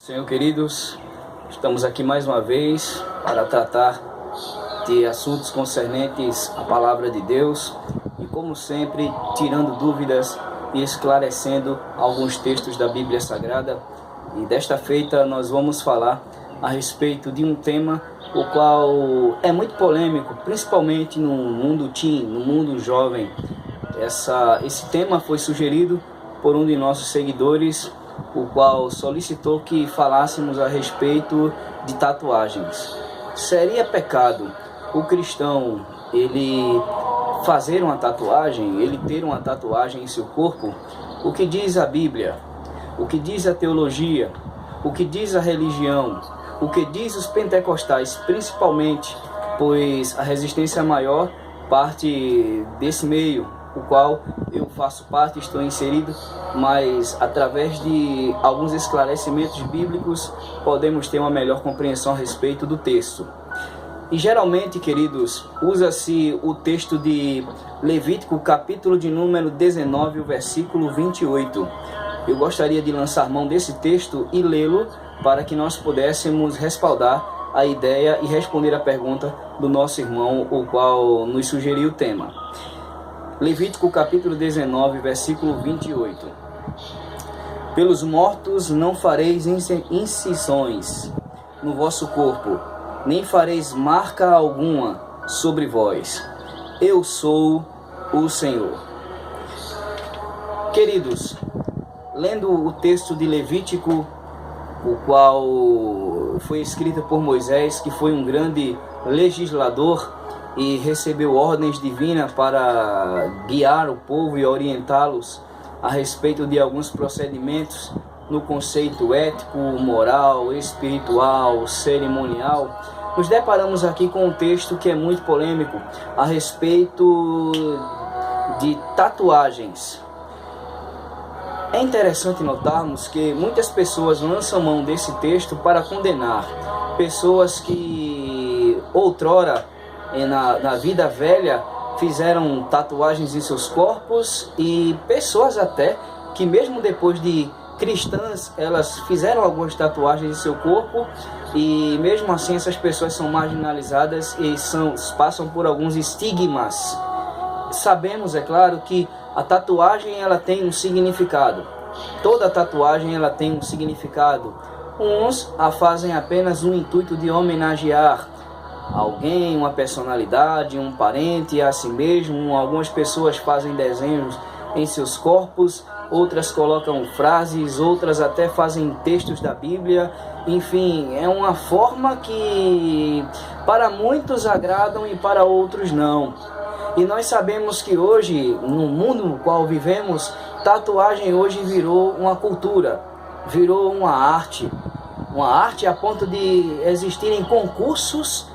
Senhor queridos, estamos aqui mais uma vez para tratar de assuntos concernentes à Palavra de Deus e, como sempre, tirando dúvidas e esclarecendo alguns textos da Bíblia Sagrada. E desta feita nós vamos falar a respeito de um tema o qual é muito polêmico, principalmente no mundo teen, no mundo jovem. Esse tema foi sugerido por um de nossos seguidores, o qual solicitou que falássemos a respeito de tatuagens. Seria pecado o cristão ele fazer uma tatuagem, ele ter uma tatuagem em seu corpo? O que diz a Bíblia? O que diz a teologia? O que diz a religião? O que diz os pentecostais, principalmente, pois a Resistência Maior parte desse meio, o qual eu faço parte, estou inserido, mas através de alguns esclarecimentos bíblicos podemos ter uma melhor compreensão a respeito do texto. E geralmente, queridos, usa-se o texto de Levítico, capítulo de número 19, o versículo 28. Eu gostaria de lançar mão desse texto e lê-lo para que nós pudéssemos respaldar a ideia e responder a pergunta do nosso irmão, o qual nos sugeriu o tema. Levítico capítulo 19, versículo 28. Pelos mortos não fareis incisões no vosso corpo, nem fareis marca alguma sobre vós. Eu sou o Senhor. Queridos, lendo o texto de Levítico, o qual foi escrito por Moisés, que foi um grande legislador, e recebeu ordens divinas para guiar o povo e orientá-los a respeito de alguns procedimentos no conceito ético, moral, espiritual, cerimonial. Nos deparamos aqui com um texto que é muito polêmico a respeito de tatuagens. É interessante notarmos que muitas pessoas lançam mão desse texto para condenar pessoas que outrora na vida velha fizeram tatuagens em seus corpos, e pessoas até que mesmo depois de cristãs elas fizeram algumas tatuagens em seu corpo, e mesmo assim essas pessoas são marginalizadas e passam por alguns estigmas. Sabemos, é claro, que a tatuagem ela tem um significado. Toda tatuagem ela tem um significado. Uns a fazem apenas no intuito de homenagear alguém, uma personalidade, um parente, a si mesmo. Algumas pessoas fazem desenhos em seus corpos, outras colocam frases, outras até fazem textos da Bíblia. Enfim, é uma forma que para muitos agradam e para outros não. E nós sabemos que hoje, no mundo no qual vivemos, tatuagem hoje virou uma cultura, virou uma arte a ponto de existirem concursos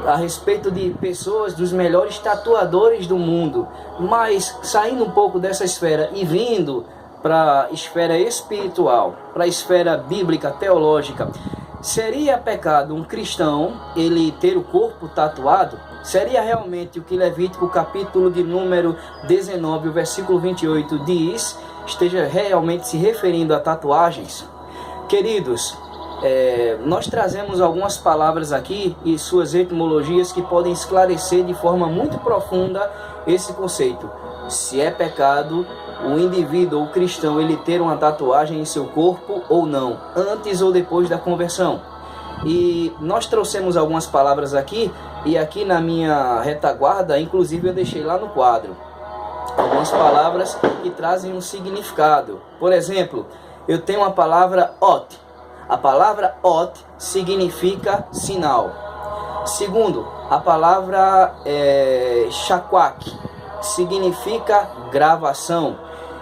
a respeito de pessoas, dos melhores tatuadores do mundo. Mas saindo um pouco dessa esfera e vindo para a esfera espiritual, para a esfera bíblica, teológica, seria pecado um cristão ele ter o corpo tatuado? Seria realmente o que Levítico capítulo de número 19, o versículo 28 diz, esteja realmente se referindo a tatuagens? Queridos, nós trazemos algumas palavras aqui e suas etimologias que podem esclarecer de forma muito profunda esse conceito. Se é pecado o indivíduo ou cristão ele ter uma tatuagem em seu corpo ou não, antes ou depois da conversão. E nós trouxemos algumas palavras aqui, e aqui na minha retaguarda, inclusive eu deixei lá no quadro algumas palavras que trazem um significado. Por exemplo, eu tenho uma palavra ot. A palavra ot significa sinal. Segundo, a palavra shaquak significa gravação.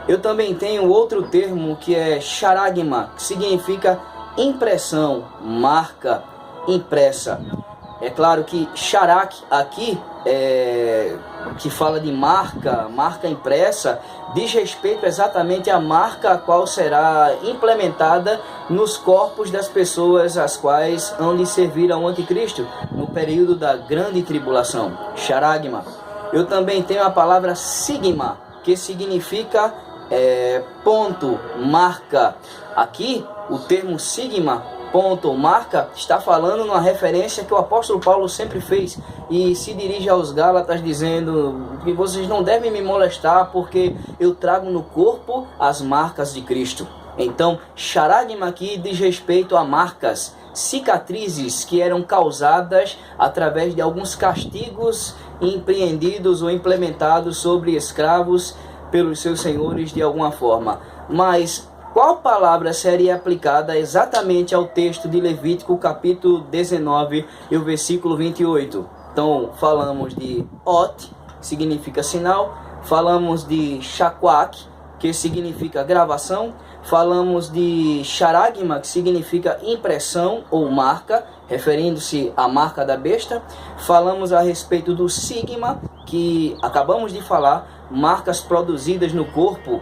Eu também tenho outro termo que é charagma, que significa impressão, marca, impressa. É claro que charak aqui, que fala de marca impressa, diz respeito exatamente à marca a qual será implementada nos corpos das pessoas as quais hão de servir ao anticristo no período da grande tribulação. Charagma. Eu também tenho a palavra sigma, que significa ponto, marca. Aqui o termo sigma, ponto, marca, está falando numa referência que o apóstolo Paulo sempre fez e se dirige aos Gálatas dizendo que vocês não devem me molestar porque eu trago no corpo as marcas de Cristo. Então, charagma aqui diz respeito a marcas, cicatrizes que eram causadas através de alguns castigos empreendidos ou implementados sobre escravos pelos seus senhores de alguma forma. Mas qual palavra seria aplicada exatamente ao texto de Levítico capítulo 19 e o versículo 28? Então, falamos de ot, que significa sinal, falamos de shaquak, que significa gravação, falamos de charagma, que significa impressão ou marca, referindo-se à marca da besta. Falamos a respeito do sigma, que acabamos de falar, marcas produzidas no corpo,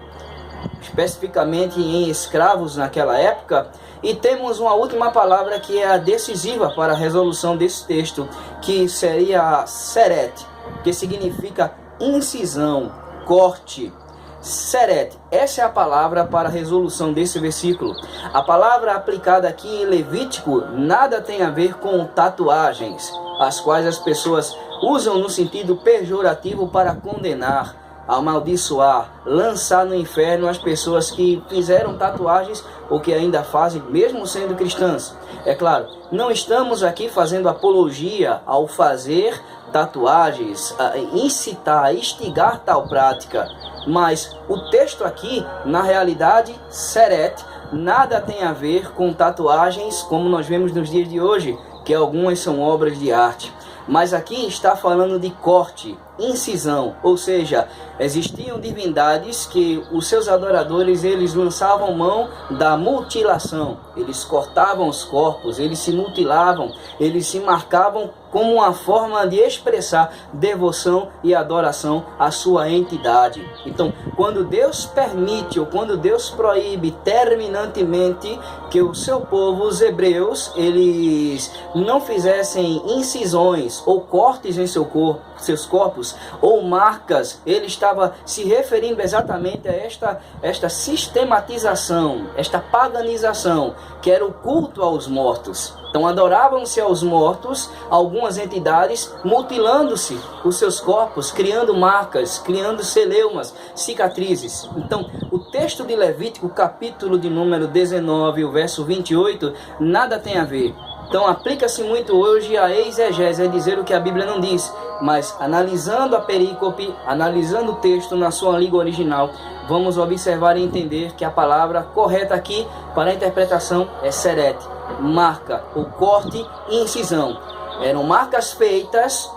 especificamente em escravos naquela época. E temos uma última palavra que é a decisiva para a resolução desse texto, que seria a seret, que significa incisão, corte. Seret, essa é a palavra para a resolução desse versículo. A palavra aplicada aqui em Levítico nada tem a ver com tatuagens, as quais as pessoas usam no sentido pejorativo para condenar, amaldiçoar, lançar no inferno as pessoas que fizeram tatuagens ou que ainda fazem, mesmo sendo cristãs. É claro, não estamos aqui fazendo apologia ao fazer tatuagens, a incitar, a instigar tal prática, mas o texto aqui, na realidade, seret, nada tem a ver com tatuagens como nós vemos nos dias de hoje, que algumas são obras de arte. Mas aqui está falando de corte, incisão, ou seja, existiam divindades que os seus adoradores eles lançavam mão da mutilação, eles cortavam os corpos, eles se mutilavam, eles se marcavam como uma forma de expressar devoção e adoração à sua entidade. Então, quando Deus permite ou quando Deus proíbe terminantemente que o seu povo, os hebreus, eles não fizessem incisões ou cortes em seus corpos ou marcas, ele estava se referindo exatamente a esta sistematização, esta paganização, que era o culto aos mortos. Então adoravam-se aos mortos algumas entidades, mutilando-se os seus corpos, criando marcas, criando celeumas, cicatrizes. Então o texto de Levítico, capítulo de número 19, o verso 28, nada tem a ver. Então aplica-se muito hoje a exegese, é dizer o que a Bíblia não diz, mas analisando a perícope, analisando o texto na sua língua original, vamos observar e entender que a palavra correta aqui para a interpretação é seret, marca, o corte e incisão. Eram marcas feitas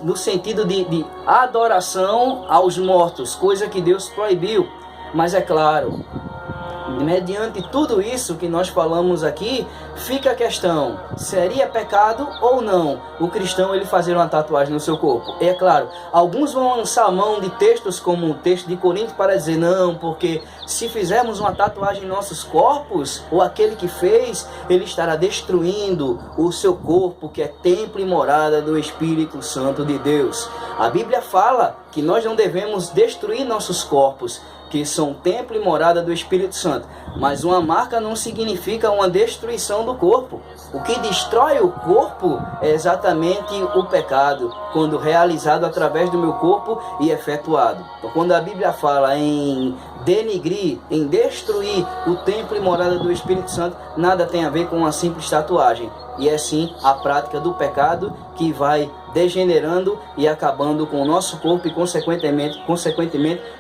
no sentido de adoração aos mortos, coisa que Deus proibiu. Mas é claro, mediante tudo isso que nós falamos aqui, fica a questão, seria pecado ou não o cristão ele fazer uma tatuagem no seu corpo? É claro, alguns vão lançar a mão de textos como o texto de Coríntios para dizer não, porque se fizermos uma tatuagem em nossos corpos, ou aquele que fez, ele estará destruindo o seu corpo, que é templo e morada do Espírito Santo de Deus. A Bíblia fala que nós não devemos destruir nossos corpos, que são templo e morada do Espírito Santo. Mas uma marca não significa uma destruição do corpo. O que destrói o corpo é exatamente o pecado, quando realizado através do meu corpo e efetuado. Então, quando a Bíblia fala em denigrir, em destruir o templo e morada do Espírito Santo, nada tem a ver com uma simples tatuagem. E é sim a prática do pecado que vai degenerando e acabando com o nosso corpo e consequentemente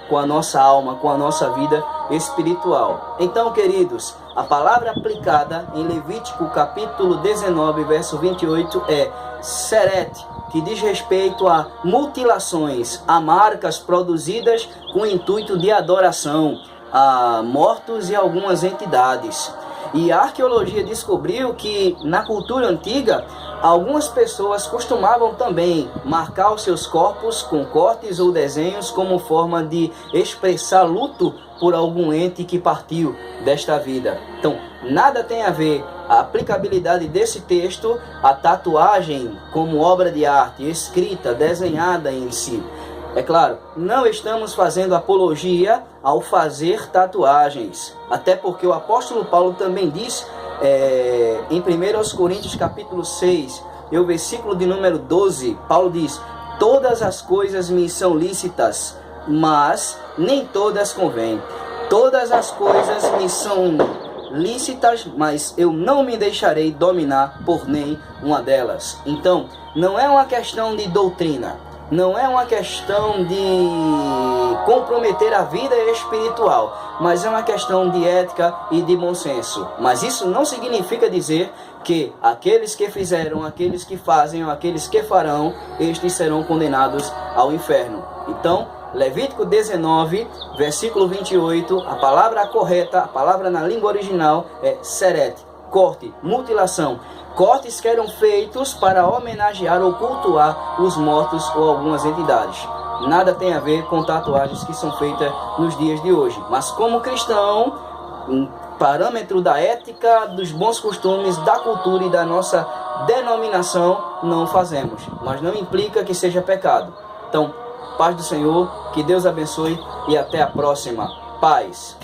com a nossa alma, com a nossa vida espiritual. Então, queridos, a palavra aplicada em Levítico capítulo 19, verso 28 é seret, que diz respeito a mutilações, a marcas produzidas com o intuito de adoração a mortos e algumas entidades. E a arqueologia descobriu que na cultura antiga, algumas pessoas costumavam também marcar os seus corpos com cortes ou desenhos como forma de expressar luto por algum ente que partiu desta vida. Então, nada tem a ver a aplicabilidade desse texto à tatuagem como obra de arte, escrita, desenhada em si. É claro, não estamos fazendo apologia ao fazer tatuagens, até porque o apóstolo Paulo também diz em 1 Coríntios capítulo 6, e o versículo de número 12, Paulo diz: todas as coisas me são lícitas, mas nem todas convêm. Todas as coisas me são lícitas, mas eu não me deixarei dominar por nenhuma delas. Então, não é uma questão de doutrina, não é uma questão de comprometer a vida espiritual, mas é uma questão de ética e de bom senso. Mas isso não significa dizer que aqueles que fizeram, aqueles que fazem ou aqueles que farão, estes serão condenados ao inferno. Então, Levítico 19, versículo 28, a palavra correta, a palavra na língua original é seret, corte, mutilação. Cortes que eram feitos para homenagear ou cultuar os mortos ou algumas entidades. Nada tem a ver com tatuagens que são feitas nos dias de hoje. Mas como cristão, em parâmetro da ética, dos bons costumes, da cultura e da nossa denominação, não fazemos. Mas não implica que seja pecado. Então, paz do Senhor, que Deus abençoe e até a próxima. Paz.